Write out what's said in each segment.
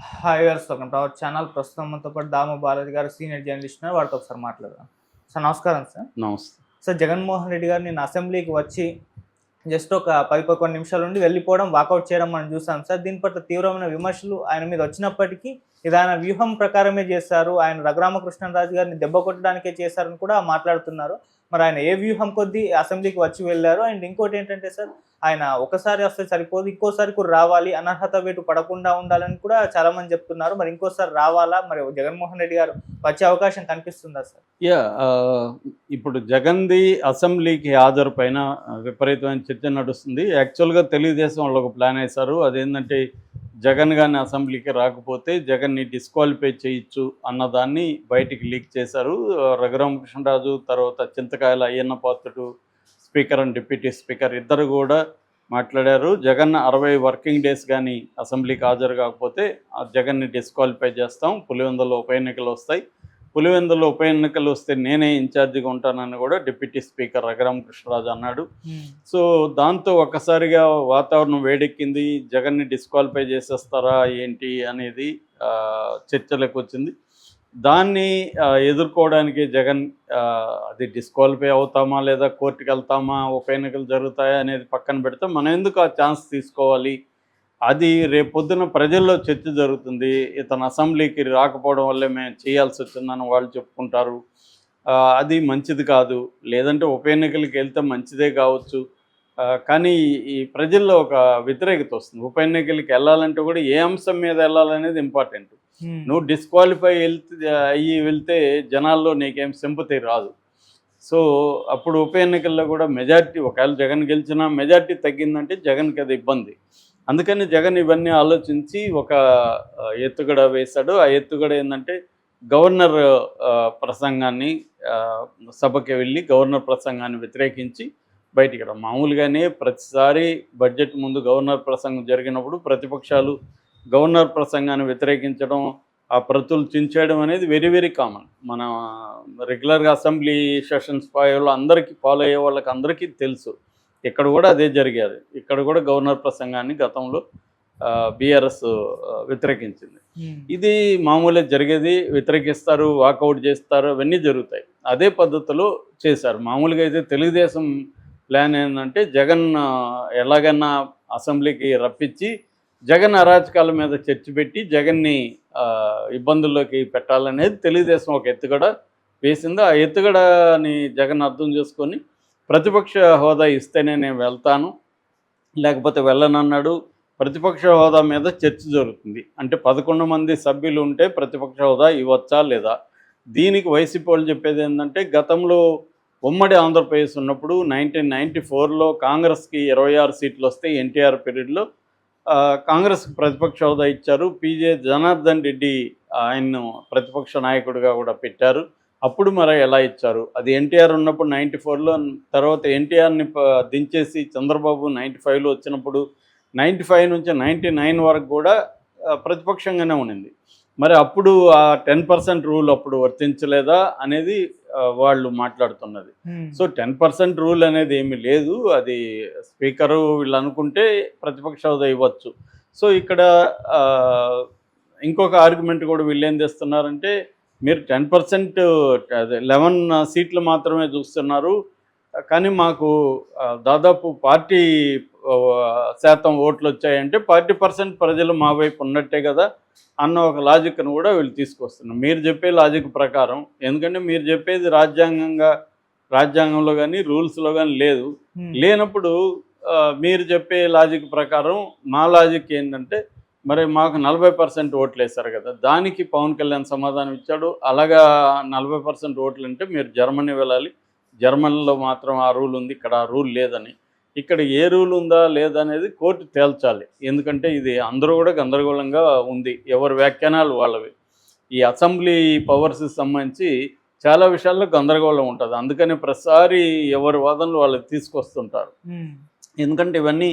Hi గారు, welcome to our channel. ప్రస్తుతం మనతో పాటు దాము బాలాజీ గారు సీనియర్ జర్నలిస్ట్ ఉన్నారు. వారితో ఒకసారి మాట్లాడదాం. సార్ నమస్కారం సార్. నమస్తే. సార్, జగన్మోహన్ రెడ్డి గారు నిన్న అసెంబ్లీకి వచ్చి జస్ట్ ఒక 10-11 నిమిషాల నుండి వెళ్ళిపోవడం, వాకౌట్ చేయడం మనం చూసాం సార్. దీని పట్ల తీవ్రమైన విమర్శలు ఆయన మీద వచ్చినప్పటికీ ఇది ఆయన వ్యూహం ప్రకారమే చేశారు, ఆయన రఘురామకృష్ణరాజు గారిని దెబ్బ కొట్టడానికే చేశారని కూడా మాట్లాడుతున్నారు. మరి ఆయన ఏ వ్యూహం కొద్దీ అసెంబ్లీకి వచ్చి వెళ్ళారు? అండ్ ఇంకోటి ఏంటంటే సార్, ఆయన ఒకసారి వస్తే సరిపోదు, ఇంకోసారి కూడా రావాలి, అనర్హత వేటు పడకుండా ఉండాలని కూడా చాలా మంది చెప్తున్నారు. మరి ఇంకోసారి రావాలా? మరి జగన్మోహన్ రెడ్డి గారు వచ్చే అవకాశం కనిపిస్తుందా సార్? ఇప్పుడు జగన్ది అసెంబ్లీకి హాజరు పైన విపరీతమైన చర్చ నడుస్తుంది. యాక్చువల్గా తెలుగుదేశం వాళ్ళు ఒక ప్లాన్ వేశారు. అదేంటంటే జగన్ గారిని అసెంబ్లీకి రాకపోతే జగన్ని డిస్క్వాలిఫై చేయొచ్చు అన్నదాన్ని బయటికి లీక్ చేశారు. రఘురామకృష్ణరాజు, తర్వాత చింతకాయల Ayyanna Patrudu, speaker and deputy speaker ఇద్దరు కూడా మాట్లాడారు. జగన్ 60 వర్కింగ్ డేస్ కానీ అసెంబ్లీకి హాజరు కాకపోతే జగన్ని డిస్క్వాలిఫై చేస్తాం, పులివెందులో ఉప ఎన్నికలు వస్తాయి, పులివెందులో ఉప ఎన్నికలు వస్తే నేనే ఇన్ఛార్జిగా ఉంటానని కూడా డిప్యూటీ స్పీకర్ రఘురామకృష్ణరాజు అన్నాడు. సో దాంతో ఒక్కసారిగా వాతావరణం వేడెక్కింది. జగన్ని డిస్క్వాలిఫై చేసేస్తారా ఏంటి అనేది చర్చలకు వచ్చింది. దాన్ని ఎదుర్కోవడానికి జగన్ అది డిస్క్వాలిఫై అవుతామా లేదా కోర్టుకు వెళ్తామా, ఉప ఎన్నికలు జరుగుతాయా అనేది పక్కన పెడితే మనం ఎందుకు ఆ ఛాన్స్ తీసుకోవాలి, అది రేపొద్దున ప్రజల్లో చర్చ జరుగుతుంది. ఇతను అసెంబ్లీకి రాకపోవడం వల్లే మేము చేయాల్సి వచ్చిందని వాళ్ళు చెప్పుకుంటారు. అది మంచిది కాదు, లేదంటే ఉప ఎన్నికలకి వెళ్తే మంచిదే కావచ్చు. కానీ ఈ ప్రజల్లో ఒక వ్యతిరేకత వస్తుంది. ఉప ఎన్నికలకి వెళ్ళాలంటే కూడా ఏ అంశం మీద వెళ్ళాలనేది ఇంపార్టెంట్. నువ్వు డిస్క్వాలిఫై వెళ్తే జనాల్లో నీకేం సింపతి రాదు. సో అప్పుడు ఉప ఎన్నికల్లో కూడా మెజార్టీ, ఒకవేళ జగన్ గెలిచినా మెజార్టీ తగ్గిందంటే జగన్కి అది ఇబ్బంది. అందుకని జగన్ ఇవన్నీ ఆలోచించి ఒక ఎత్తుగడ వేశాడు. ఆ ఎత్తుగడ ఏంటంటే గవర్నర్ ప్రసంగాన్ని, సభకి వెళ్ళి గవర్నర్ ప్రసంగాన్ని వ్యతిరేకించి బయటికి రా. మామూలుగానే ప్రతిసారి బడ్జెట్ ముందు గవర్నర్ ప్రసంగం జరిగినప్పుడు ప్రతిపక్షాలు గవర్నర్ ప్రసంగాన్ని వ్యతిరేకించడం, ఆ ప్రతులు చించేయడం అనేది వెరీ వెరీ కామన్. మన రెగ్యులర్గా అసెంబ్లీ సెషన్స్ అందరికీ ఫాలో అయ్యే వాళ్ళకి అందరికీ తెలుసు. ఇక్కడ కూడా అదే జరిగేది. ఇక్కడ కూడా గవర్నర్ ప్రసంగాన్ని గతంలో బీఆర్ఎస్ వ్యతిరేకించింది. ఇది మామూలుగా జరిగేది. వ్యతిరేకిస్తారు, వాకౌట్ చేస్తారు, అవన్నీ జరుగుతాయి. అదే పద్ధతిలో చేశారు. మామూలుగా అయితే తెలుగుదేశం ప్లాన్ ఏంటంటే జగన్ ఎలాగన్నా అసెంబ్లీకి రప్పించి జగన్ అరాచకాల మీద చర్చ పెట్టి జగన్ని ఇబ్బందుల్లోకి పెట్టాలనేది తెలుగుదేశం ఒక ఎత్తుగడ వేసింది. ఆ ఎత్తుగడని జగన్ అర్థం చేసుకొని ప్రతిపక్ష హోదా ఇస్తేనే నేను వెళ్తాను, లేకపోతే వెళ్ళనన్నాడు. ప్రతిపక్ష హోదా మీద చర్చ జరుగుతుంది. అంటే 11 మంది సభ్యులు ఉంటే ప్రతిపక్ష హోదా ఇవ్వచ్చా లేదా. దీనికి వైసీపీ వాళ్ళు చెప్పేది ఏంటంటే గతంలో ఉమ్మడి ఆంధ్రప్రదేశ్ ఉన్నప్పుడు 1994లో కాంగ్రెస్కి 26 సీట్లు వస్తే ఎన్టీఆర్ పీరియడ్లో కాంగ్రెస్కి ప్రతిపక్ష హోదా ఇచ్చారు. పీజే జనార్దన్ రెడ్డి ఆయన్ను ప్రతిపక్ష నాయకుడిగా కూడా పెట్టారు. అప్పుడు మరి ఎలా ఇచ్చారు? అది ఎన్టీఆర్ ఉన్నప్పుడు 94లో, తర్వాత ఎన్టీఆర్ని దించేసి చంద్రబాబు 95లో వచ్చినప్పుడు 95 నుంచి 99 వరకు కూడా ప్రతిపక్షంగానే ఉండింది. మరి అప్పుడు ఆ 10% రూల్ అప్పుడు వర్తించలేదా అనేది వాళ్ళు మాట్లాడుతున్నది. సో 10% రూల్ అనేది ఏమీ లేదు. అది స్పీకరు వీళ్ళు అనుకుంటే ప్రతిపక్ష హోదా ఇవ్వచ్చు. సో ఇక్కడ ఇంకొక ఆర్గ్యుమెంట్ కూడా వీళ్ళు ఏం తెస్తున్నారంటే, మీరు 10% 11 సీట్లు మాత్రమే చూస్తున్నారు, కానీ మాకు దాదాపు 40% ఓట్లు వచ్చాయంటే 40% ప్రజలు మా వైపు ఉన్నట్టే కదా అన్న ఒక లాజిక్ను కూడా వీళ్ళు తీసుకొస్తున్నారు. మీరు చెప్పే లాజిక్ ప్రకారం, ఎందుకంటే మీరు చెప్పేది రాజ్యాంగంలో కానీ రూల్స్లో కానీ లేదు. లేనప్పుడు మీరు చెప్పే లాజిక్ ప్రకారం మా లాజిక్ ఏంటంటే, మరి మాకు 40% ఓట్లు వేశారు కదా, దానికి పవన్ కళ్యాణ్ సమాధానం ఇచ్చాడు. అలాగా 40% ఓట్లు అంటే మీరు జర్మనీ వెళ్ళాలి, జర్మనీలో మాత్రం ఆ రూల్ ఉంది, ఇక్కడ ఆ రూల్ లేదని. ఇక్కడ ఏ రూల్ ఉందా లేదా అనేది కోర్టు తేల్చాలి. ఎందుకంటే ఇది అందరూ కూడా గందరగోళంగా ఉంది, ఎవరి వ్యాఖ్యానాలు వాళ్ళవి. ఈ అసెంబ్లీ పవర్స్కి సంబంధించి చాలా విషయాల్లో గందరగోళం ఉంటుంది. అందుకని ప్రతిసారి ఎవరి వాదనలు వాళ్ళకి తీసుకొస్తుంటారు. ఎందుకంటే ఇవన్నీ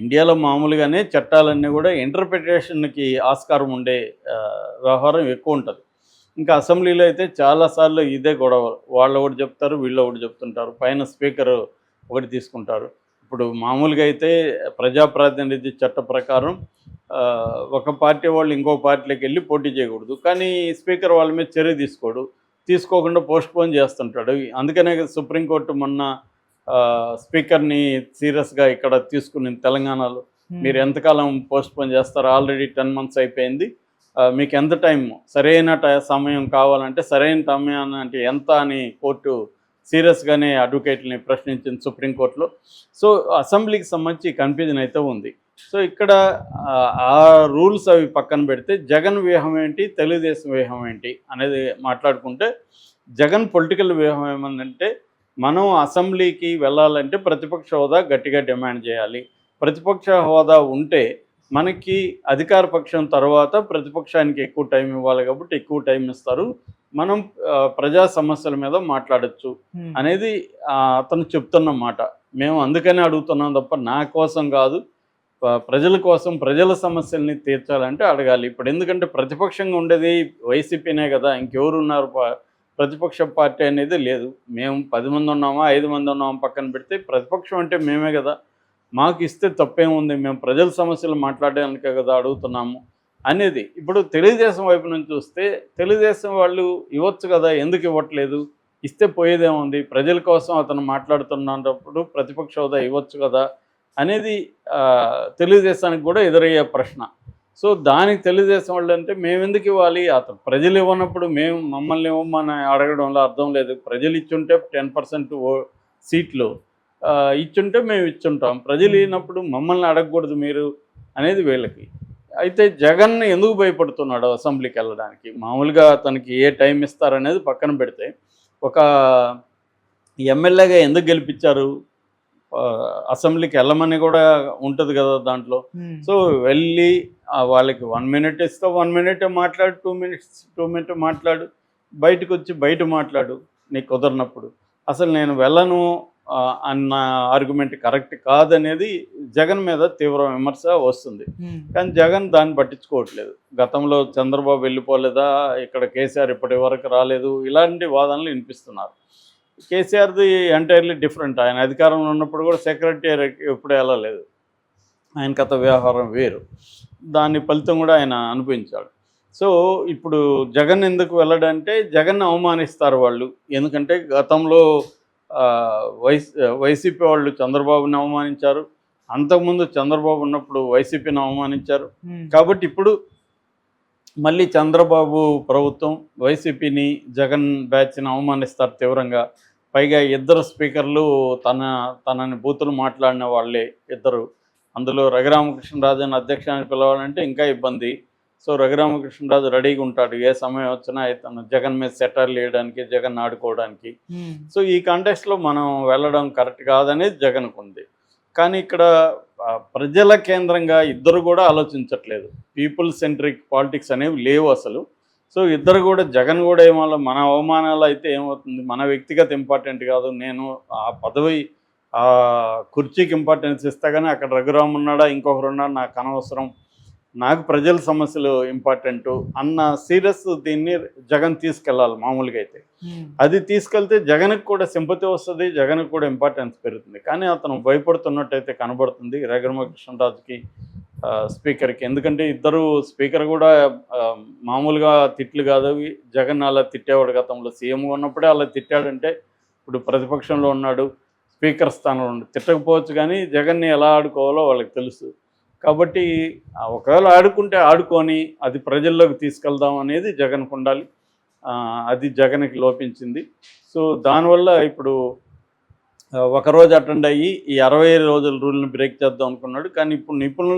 ఇండియాలో మామూలుగానే చట్టాలన్నీ కూడా ఇంటర్ప్రిటేషన్కి ఆస్కారం ఉండే వ్యవహారం ఎక్కువ ఉంటుంది. ఇంకా అసెంబ్లీలో అయితే చాలాసార్లు ఇదే గొడవ. వాళ్ళు ఒకటి చెప్తారు, వీళ్ళు ఒకటి చెప్తుంటారు, పైన స్పీకర్ ఒకటి తీసుకుంటారు. ఇప్పుడు మామూలుగా అయితే ప్రజాప్రాతినిధ్య చట్ట ప్రకారం ఒక పార్టీ వాళ్ళు ఇంకో పార్టీలోకి వెళ్ళి పోటీ చేయకూడదు. కానీ స్పీకర్ వాళ్ళ మీద చర్య తీసుకోడు. తీసుకోకుండా పోస్ట్‌పోన్ చేస్తుంటాడు. అందుకనే కదా సుప్రీంకోర్టు మొన్న స్పీకర్‌ని సీరియస్‌గా ఇక్కడ తీసుకునింది తెలంగాణలో. మీరు ఎంతకాలం పోస్ట్‌పోన్ చేస్తారు? ఆల్రెడీ 10 మంత్స్ అయిపోయింది. మీకు ఎంత టైం సరైన సమయం కావాలంటే సరైన సమయాన్ని అంటే ఎంత అని కోర్టు సీరియస్‌గానే అడ్వకేట్‌లని ప్రశ్నించింది సుప్రీంకోర్టులో. సో, అసెంబ్లీకి సంబంధించి కన్‌ఫ్యూజన్ అయితే ఉంది. సో, ఇక్కడ ఆ రూల్స్ అవి పక్కన పెడితే జగన్ వ్యూహం ఏంటి? తెలుగుదేశం వ్యూహం ఏంటి? అనేది మాట్లాడుకుంటే జగన్ పొలిటికల్ వ్యూహం ఏమందంటే మనం అసెంబ్లీకి వెళ్ళాలంటే ప్రతిపక్ష హోదా గట్టిగా డిమాండ్ చేయాలి. ప్రతిపక్ష హోదా ఉంటే మనకి అధికార పక్షం తర్వాత ప్రతిపక్షానికి ఎక్కువ టైం ఇవ్వాలి కాబట్టి ఎక్కువ టైం ఇస్తారు. మనం ప్రజా సమస్యల మీద మాట్లాడొచ్చు అనేది అతను చెప్తున్న మాట. మేము అందుకనే అడుగుతున్నాం తప్ప నా కోసం కాదు, ప్రజల కోసం ప్రజల సమస్యల్ని తీర్చాలంటే అడగాలి. ఇప్పుడు ఎందుకంటే ప్రతిపక్షంగా ఉండేది వైసీపీనే కదా, ఇంకెవరు ఉన్నారు? ప్రతిపక్ష పార్టీ అనేది లేదు. మేము 10 మంది ఉన్నామా 5 మంది ఉన్నామా పక్కన పెడితే ప్రతిపక్షం అంటే మేమే కదా. మాకు ఇస్తే తప్పేముంది? మేము ప్రజల సమస్యలు మాట్లాడడానికే కదా అడుగుతున్నాము అనేది. ఇప్పుడు తెలుగుదేశం వైపు నుంచి చూస్తే తెలుగుదేశం వాళ్ళు ఇవ్వచ్చు కదా, ఎందుకు ఇవ్వట్లేదు? ఇస్తే పోయేదేముంది? ప్రజల కోసం అతను మాట్లాడుతున్నప్పుడు ప్రతిపక్ష హోదా ఇవ్వచ్చు కదా అనేది తెలుగుదేశానికి కూడా ఎదురయ్యే ప్రశ్న. సో, దానికి తెలుగుదేశం వాళ్ళు అంటే మేమెందుకు ఇవ్వాలి? అతను ప్రజలు ఇవ్వనప్పుడు మమ్మల్ని ఇవ్వమని అడగడంలో అర్థం లేదు. ప్రజలు ఇచ్చుంటే 10% సీట్లు ఇచ్చుంటే మేము ఇచ్చుంటాం. ప్రజలు ఇవ్వనప్పుడు మమ్మల్ని అడగకూడదు మీరు అనేది వీళ్ళకి. అయితే జగన్ ఎందుకు భయపడుతున్నాడు అసెంబ్లీకి వెళ్ళడానికి? మామూలుగా అతనికి ఏ టైం ఇస్తారనేది పక్కన పెడితే ఒక ఎమ్మెల్యేగా ఎందుకు గెలిపించారు? అసెంబ్లీకి వెళ్ళమని కూడా ఉంటుంది కదా దాంట్లో. సో, వెళ్ళి వాళ్ళకి 1 మినిట్ ఇస్తే 1 మినిటే మాట్లాడు, 2 మినిట్స్ 2 మినిట్ మాట్లాడు, బయటకు వచ్చి బయట మాట్లాడు నీకు కుదరినప్పుడు. అసలు నేను వెళ్ళను అన్న ఆర్గ్యుమెంట్ కరెక్ట్ కాదనేది జగన్ మీద తీవ్ర విమర్శ వస్తుంది. కానీ జగన్ దాన్ని పట్టించుకోవట్లేదు. గతంలో చంద్రబాబు వెళ్ళిపోలేదా, ఇక్కడ కేసీఆర్ ఇప్పటి వరకు రాలేదు, ఇలాంటి వాదనలు వినిపిస్తున్నారు. కేసీఆర్ది ఎంటైర్లీ డిఫరెంట్. ఆయన అధికారంలో ఉన్నప్పుడు కూడా సెక్రటేరియట్ ఎప్పుడు వెళ్ళలేదు. ఆయన కథ వ్యవహారం వేరు. దాని ఫలితం కూడా ఆయన అనుభవించాడు. సో, ఇప్పుడు జగన్ ఎందుకు వెళ్ళడంటే జగన్ అవమానిస్తారు వాళ్ళు. ఎందుకంటే గతంలో వైసీపీ వాళ్ళు చంద్రబాబుని అవమానించారు. అంతకుముందు చంద్రబాబు ఉన్నప్పుడు వైసీపీని అవమానించారు. కాబట్టి ఇప్పుడు మళ్ళీ చంద్రబాబు ప్రభుత్వం వైసీపీని జగన్ బ్యాచ్ని అవమానిస్తారు తీవ్రంగా. పైగా ఇద్దరు స్పీకర్లు తనని బూతులు మాట్లాడిన వాళ్ళే ఇద్దరు. అందులో రఘురామకృష్ణరాజుని అధ్యక్షానికి పిలవాలంటే ఇంకా ఇబ్బంది. సో, రఘురామకృష్ణరాజు రెడీగా ఉంటాడు ఏ సమయం వచ్చినా తను జగన్ మీద సెటర్లు వేయడానికి, జగన్ ఆడుకోవడానికి. సో, ఈ కాంటెక్స్లో మనం వెళ్ళడం కరెక్ట్ కాదనేది జగన్కు ఉంది. కానీ ఇక్కడ ప్రజల కేంద్రంగా ఇద్దరు కూడా ఆలోచించట్లేదు. పీపుల్ సెంట్రిక్ పాలిటిక్స్ అనేవి లేవు అసలు. సో, ఇద్దరు కూడా జగన్ కూడా ఏమో మన అవమానాలు అయితే ఏమవుతుంది, మన వ్యక్తిగత ఇంపార్టెంట్ కాదు, నేను ఆ పదవి ఆ కుర్చీకి ఇంపార్టెన్స్ ఇస్తా కానీ అక్కడ రఘురామ్ ఉన్నాడా ఇంకొకరు ఉన్నాడా నాకు అనవసరం, నాకు ప్రజల సమస్యలు ఇంపార్టెంటు అన్న సీరియస్ దీన్ని జగన్ తీసుకెళ్ళాలి మామూలుగా అయితే. అది తీసుకెళ్తే జగన్కి కూడా సింపతి వస్తుంది, జగన్కి కూడా ఇంపార్టెన్స్ పెరుగుతుంది. కానీ అతను భయపడుతున్నట్టయితే కనబడుతుంది రఘురామకృష్ణరాజుకి, స్పీకర్కి. ఎందుకంటే ఇద్దరు స్పీకర్ కూడా మామూలుగా తిట్లు కాదు. జగన్ అలా తిట్టేవాడు గతంలో, సీఎంగా ఉన్నప్పుడే అలా తిట్టాడంటే ఇప్పుడు ప్రతిపక్షంలో ఉన్నాడు, స్పీకర్ స్థానంలో ఉన్నాడు. తిట్టకపోవచ్చు కానీ జగన్ని ఎలా ఆడుకోవాలో వాళ్ళకి తెలుసు. కాబట్టి ఒకవేళ ఆడుకుంటే ఆడుకొని అది ప్రజల్లోకి తీసుకెళ్దాం అనేది జగన్కు ఉండాలి. అది జగన్కి లోపించింది. సో, దానివల్ల ఇప్పుడు ఒకరోజు అటెండ్ అయ్యి ఈ 60 రోజుల రూల్ని బ్రేక్ చేద్దాం అనుకున్నాడు. కానీ ఇప్పుడు నిపుణులు